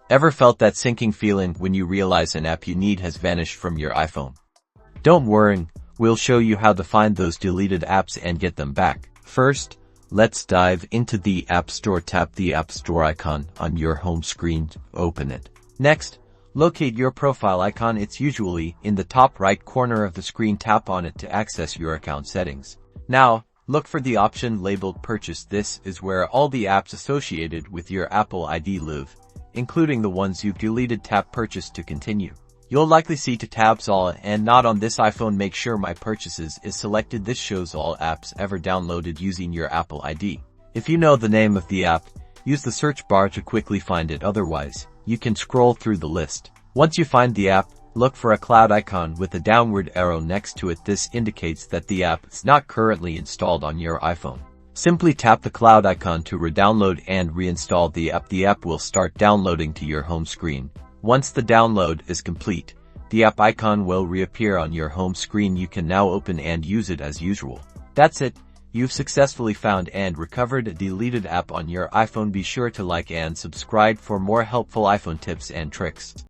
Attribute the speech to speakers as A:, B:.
A: Ever felt that sinking feeling when you realize an app you need has vanished from your iPhone? Don't worry, we'll show you how to find those deleted apps and get them back. First, let's dive into the App Store. Tap the App Store icon on your home screen to open it. Next, locate your profile icon. It's usually in the top right corner of the screen. Tap on it to access your account settings. Now, look for the option labeled Purchase. This is where all the apps associated with your Apple ID live, including the ones you've deleted. Tap Purchase to continue. You'll likely see two tabs, All and Not. On this iPhone, make sure My Purchases is selected. This shows all apps ever downloaded using your Apple ID. If you know the name of the app, use the search bar to quickly find it. Otherwise, you can scroll through the list. Once you find the app, look for a cloud icon with a downward arrow next to it. This indicates that the app is not currently installed on your iPhone. Simply tap the cloud icon to re-download and reinstall the app. The app will start downloading to your home screen. Once the download is complete, the app icon will reappear on your home screen. You can now open and use it as usual. That's it. You've successfully found and recovered a deleted app on your iPhone. Be sure to like and subscribe for more helpful iPhone tips and tricks.